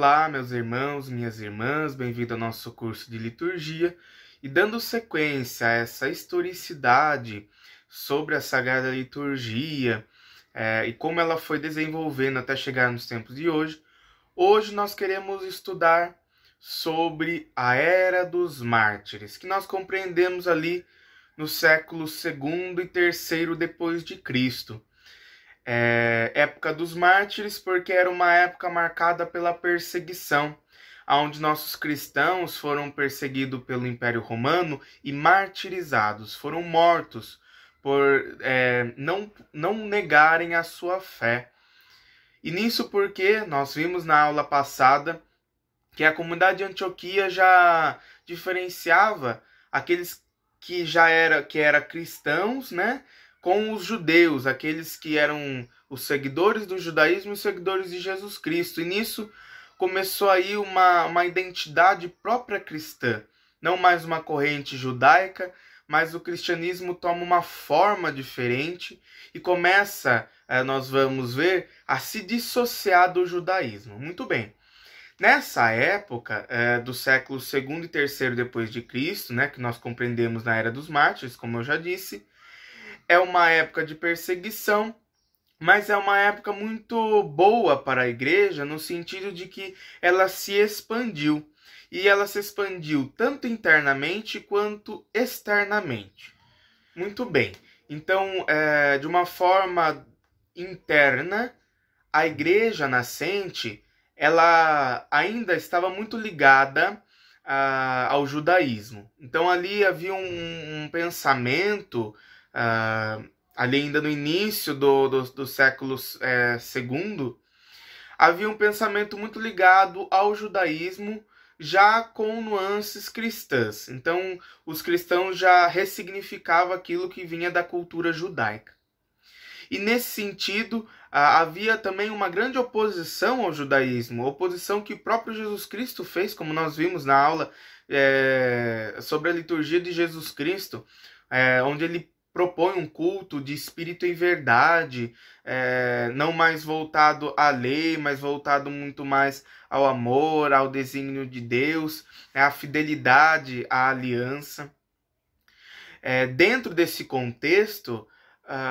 Olá, meus irmãos, minhas irmãs, bem-vindo ao nosso curso de liturgia. E dando sequência a essa historicidade sobre a Sagrada Liturgia e como ela foi desenvolvendo até chegar nos tempos de hoje, hoje nós queremos estudar sobre a Era dos Mártires, que nós compreendemos ali no século II e III depois de Cristo. Época dos mártires, porque era uma época marcada pela perseguição, onde nossos cristãos foram perseguidos pelo Império Romano e martirizados, foram mortos por não negarem a sua fé. E nisso porque nós vimos na aula passada que a comunidade de Antioquia já diferenciava aqueles que era cristãos, né, com os judeus, aqueles que eram os seguidores do judaísmo e os seguidores de Jesus Cristo. E nisso começou aí uma identidade própria cristã, não mais uma corrente judaica, mas o cristianismo toma uma forma diferente e começa, nós vamos ver, a se dissociar do judaísmo. Muito bem. Nessa época do século II e III depois de Cristo, né, que nós compreendemos na Era dos Mártires, como eu já disse, é uma época de perseguição, mas é uma época muito boa para a igreja, no sentido de que ela se expandiu. E ela se expandiu tanto internamente quanto externamente. Muito bem. Então, de uma forma interna, a igreja nascente, ela ainda estava muito ligada ao judaísmo. Então, ali havia um pensamento, ali ainda no início do século II, havia um pensamento muito ligado ao judaísmo, já com nuances cristãs. Então, os cristãos já ressignificavam aquilo que vinha da cultura judaica. E nesse sentido, havia também uma grande oposição ao judaísmo, oposição que o próprio Jesus Cristo fez, como nós vimos na aula sobre a liturgia de Jesus Cristo, onde ele propõe um culto de espírito e verdade, não mais voltado à lei, mas voltado muito mais ao amor, ao desígnio de Deus, à fidelidade, à aliança. Dentro desse contexto,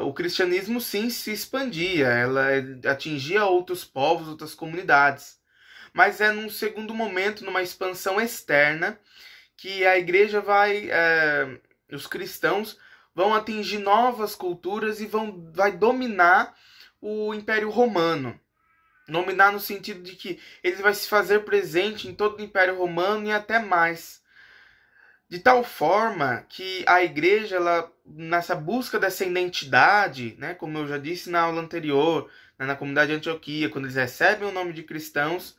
o cristianismo sim se expandia, ela atingia outros povos, outras comunidades. Mas num segundo momento, numa expansão externa, que a igreja os cristãos vão atingir novas culturas e vai dominar o Império Romano. Dominar no sentido de que ele vai se fazer presente em todo o Império Romano e até mais. De tal forma que a igreja, nessa busca dessa identidade, né, como eu já disse na aula anterior, na comunidade de Antioquia, quando eles recebem o nome de cristãos,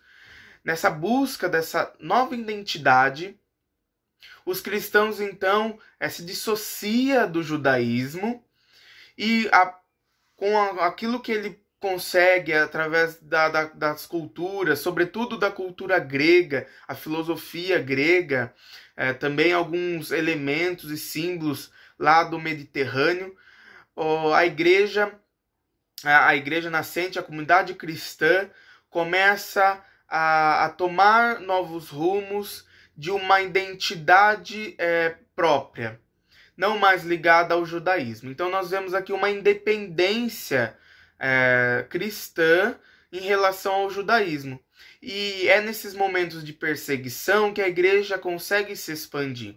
nessa busca dessa nova identidade, os cristãos, então, se dissocia do judaísmo e com aquilo que ele consegue através das culturas, sobretudo da cultura grega, a filosofia grega, também alguns elementos e símbolos lá do Mediterrâneo, a igreja nascente, a comunidade cristã, começa a tomar novos rumos de uma identidade própria, não mais ligada ao judaísmo. Então nós vemos aqui uma independência cristã em relação ao judaísmo. E é nesses momentos de perseguição que a igreja consegue se expandir.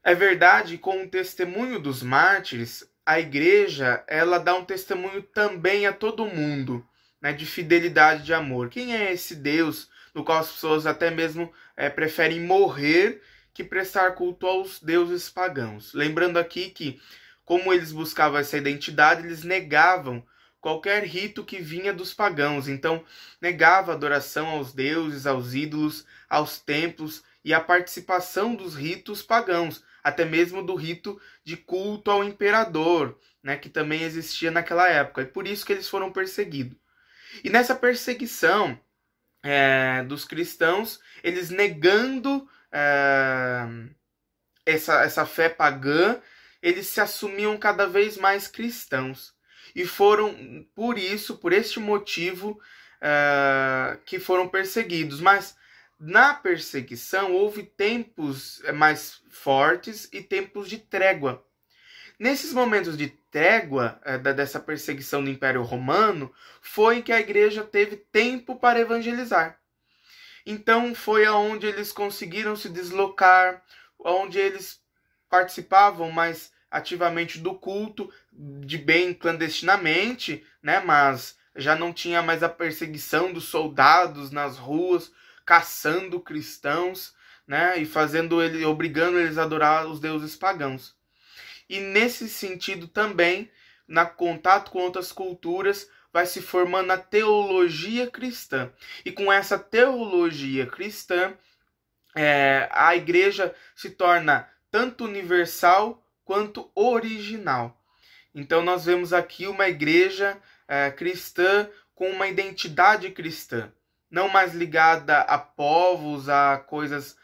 É verdade, com o testemunho dos mártires, a igreja ela dá um testemunho também a todo mundo, né, de fidelidade, de amor. Quem é esse Deus no qual as pessoas até mesmo preferem morrer que prestar culto aos deuses pagãos? Lembrando aqui que, como eles buscavam essa identidade, eles negavam qualquer rito que vinha dos pagãos. Então, negava a adoração aos deuses, aos ídolos, aos templos e a participação dos ritos pagãos, até mesmo do rito de culto ao imperador, né, que também existia naquela época. E por isso que eles foram perseguidos. E nessa perseguição dos cristãos, eles negando essa fé pagã, eles se assumiam cada vez mais cristãos. E foram, por este motivo, que foram perseguidos, mas na perseguição houve tempos mais fortes e tempos de trégua. Nesses momentos de trégua dessa perseguição do Império Romano, foi que a igreja teve tempo para evangelizar. Então foi aonde eles conseguiram se deslocar, onde eles participavam mais ativamente do culto, de bem clandestinamente, né? Mas já não tinha mais a perseguição dos soldados nas ruas, caçando cristãos, né? E obrigando eles a adorar os deuses pagãos. E nesse sentido também, na contato com outras culturas, vai se formando a teologia cristã. E com essa teologia cristã, a igreja se torna tanto universal quanto original. Então nós vemos aqui uma igreja cristã com uma identidade cristã, não mais ligada a povos, a coisas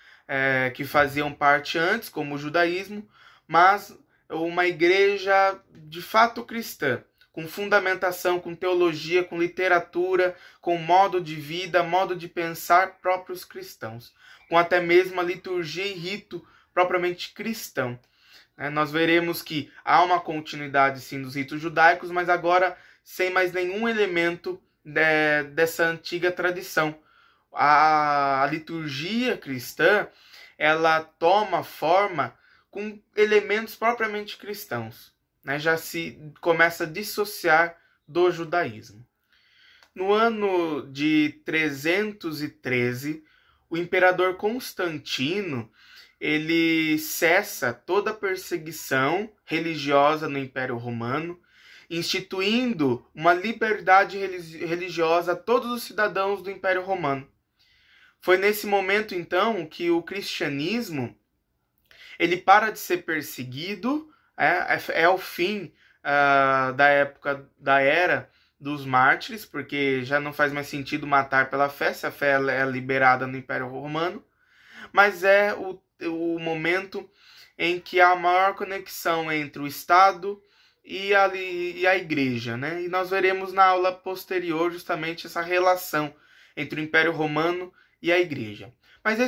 que faziam parte antes, como o judaísmo, mas uma igreja de fato cristã, com fundamentação, com teologia, com literatura, com modo de vida, modo de pensar próprios cristãos, com até mesmo a liturgia e rito propriamente cristão. Nós veremos que há uma continuidade sim dos ritos judaicos, mas agora sem mais nenhum elemento dessa antiga tradição. A liturgia cristã, ela toma forma com elementos propriamente cristãos, já se começa a dissociar do judaísmo. No ano de 313, o imperador Constantino ele cessa toda a perseguição religiosa no Império Romano, instituindo uma liberdade religiosa a todos os cidadãos do Império Romano. Foi nesse momento, então, que o cristianismo ele para de ser perseguido, é o fim da época da era dos mártires, porque já não faz mais sentido matar pela fé, se a fé é liberada no Império Romano, mas é o momento em que há a maior conexão entre o Estado e a Igreja, né? E nós veremos na aula posterior justamente essa relação entre o Império Romano e a Igreja. Mas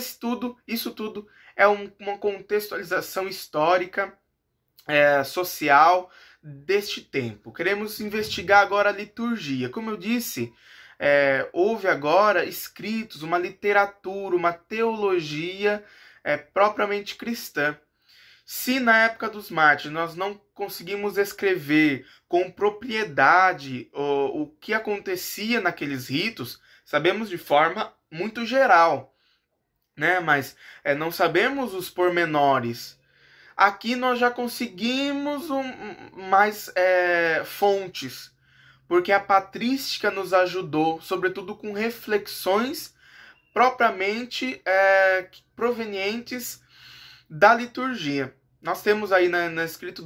isso tudo é uma contextualização histórica, social deste tempo. Queremos investigar agora a liturgia. Como eu disse, houve agora escritos, uma literatura, uma teologia propriamente cristã. Se na época dos mártires nós não conseguimos escrever com propriedade o que acontecia naqueles ritos, sabemos de forma muito geral, né? Mas não sabemos os pormenores. Aqui nós já conseguimos mais fontes, porque a patrística nos ajudou, sobretudo com reflexões propriamente provenientes da liturgia. Nós temos aí no escrito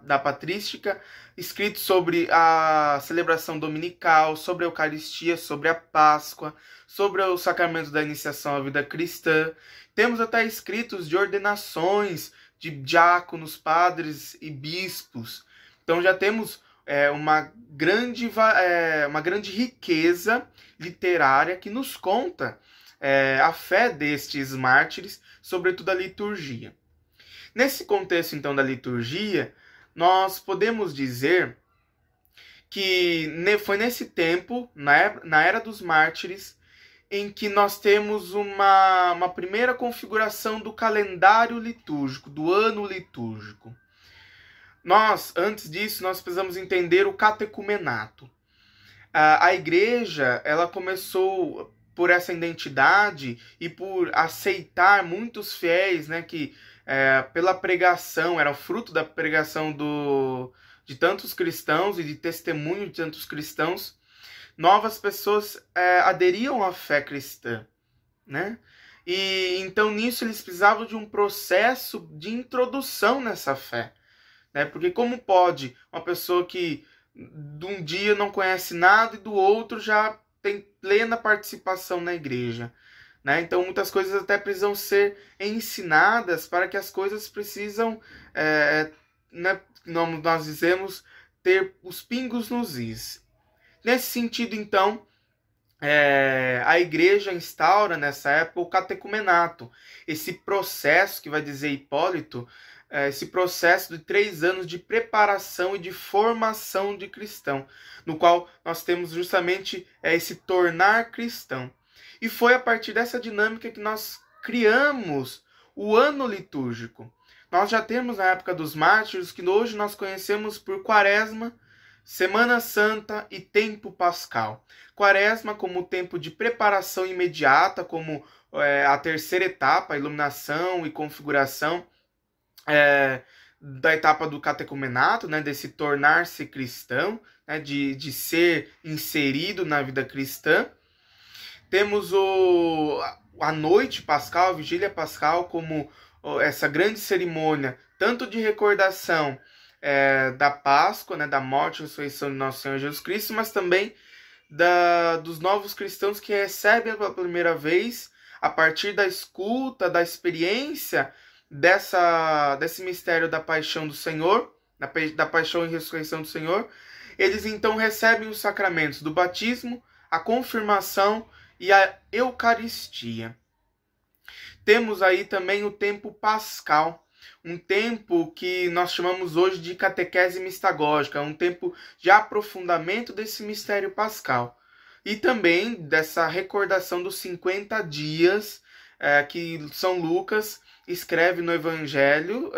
da patrística, escrito sobre a celebração dominical, sobre a Eucaristia, sobre a Páscoa, sobre o sacramento da iniciação à vida cristã. Temos até escritos de ordenações de diáconos, padres e bispos. Então já temos uma grande riqueza literária que nos conta a fé destes mártires, sobretudo a liturgia. Nesse contexto, então, da liturgia, nós podemos dizer que foi nesse tempo, na era dos mártires, em que nós temos uma primeira configuração do calendário litúrgico, do ano litúrgico. Antes disso, nós precisamos entender o catecumenato. A igreja, ela começou por essa identidade e por aceitar muitos fiéis, né, que pela pregação, era fruto da pregação de tantos cristãos e de testemunho de tantos cristãos, novas pessoas aderiam à fé cristã, né? E então nisso eles precisavam de um processo de introdução nessa fé, né? Porque como pode uma pessoa que de um dia não conhece nada e do outro já tem plena participação na igreja, né? Então muitas coisas até precisam ser ensinadas para que as coisas precisam, né, nós dizemos, ter os pingos nos is. Nesse sentido, então, a igreja instaura nessa época o catecumenato, esse processo que vai dizer Hipólito, esse processo de 3 anos de preparação e de formação de cristão, no qual nós temos justamente esse tornar cristão. E foi a partir dessa dinâmica que nós criamos o ano litúrgico. Nós já temos na época dos mártires, que hoje nós conhecemos por Quaresma, Semana Santa e tempo pascal. Quaresma como tempo de preparação imediata, como a terceira etapa, a iluminação e configuração da etapa do catecumenato, né, desse tornar-se cristão, né, de ser inserido na vida cristã. Temos a noite pascal, a vigília pascal, como essa grande cerimônia, tanto de recordação da Páscoa, né, da morte e ressurreição de Nosso Senhor Jesus Cristo, mas também dos novos cristãos que recebem pela primeira vez, a partir da escuta, da experiência desse mistério da paixão do Senhor, da paixão e ressurreição do Senhor, eles então recebem os sacramentos do batismo, a confirmação e a Eucaristia. Temos aí também o tempo pascal, um tempo que nós chamamos hoje de catequese mistagógica, um tempo de aprofundamento desse mistério pascal. E também dessa recordação dos 50 dias que São Lucas escreve no Evangelho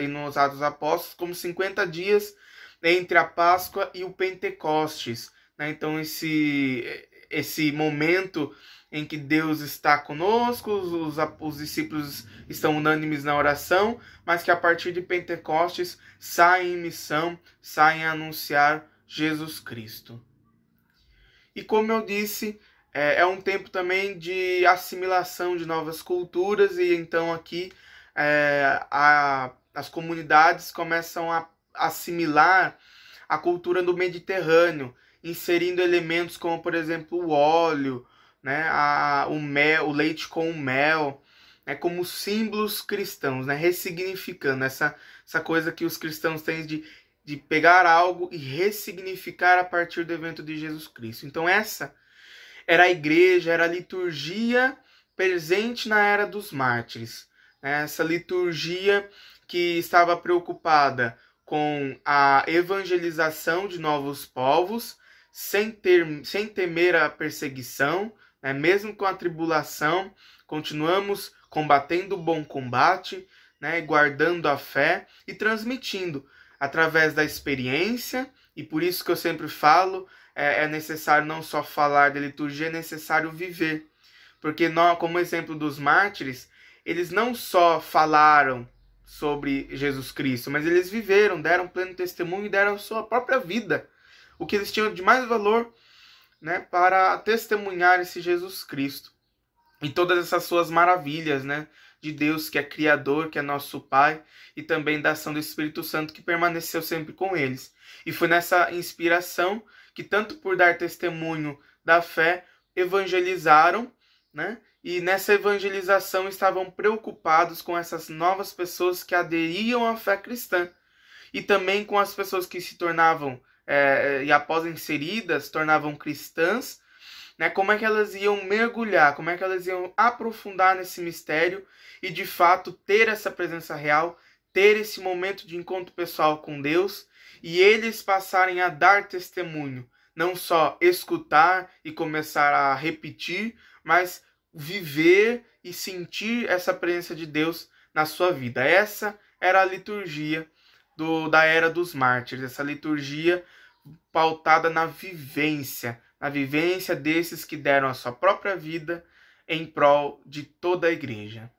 e nos Atos dos Apóstolos como 50 dias entre a Páscoa e o Pentecostes. Né? Então esse momento em que Deus está conosco, os discípulos estão unânimes na oração, mas que a partir de Pentecostes saem em missão, saem a anunciar Jesus Cristo. E como eu disse, é um tempo também de assimilação de novas culturas, e então aqui as comunidades começam a assimilar a cultura do Mediterrâneo, inserindo elementos como, por exemplo, o óleo, né, o mel, o leite com mel, né, como símbolos cristãos, né, ressignificando essa coisa que os cristãos têm de pegar algo e ressignificar a partir do evento de Jesus Cristo. Então essa era a igreja, era a liturgia presente na era dos mártires, né, essa liturgia que estava preocupada com a evangelização de novos povos, sem temer a perseguição, né? Mesmo com a tribulação, continuamos combatendo o bom combate, né? Guardando a fé e transmitindo através da experiência. E por isso que eu sempre falo, é necessário não só falar de liturgia, é necessário viver. Porque nós, como exemplo dos mártires, eles não só falaram sobre Jesus Cristo, mas eles viveram, deram pleno testemunho e deram a sua própria vida, o que eles tinham de mais valor, né, para testemunhar esse Jesus Cristo e todas essas suas maravilhas, né, de Deus que é Criador, que é nosso Pai, e também da ação do Espírito Santo que permaneceu sempre com eles. E foi nessa inspiração que, tanto por dar testemunho da fé, evangelizaram, né, e nessa evangelização estavam preocupados com essas novas pessoas que aderiam à fé cristã, e também com as pessoas que se tornavam e após inseridas, tornavam cristãs, né? Como é que elas iam mergulhar, como é que elas iam aprofundar nesse mistério e de fato ter essa presença real, ter esse momento de encontro pessoal com Deus, e eles passarem a dar testemunho, não só escutar e começar a repetir, mas viver e sentir essa presença de Deus na sua vida. Essa era a liturgia da era dos mártires, essa liturgia pautada na vivência desses que deram a sua própria vida em prol de toda a igreja.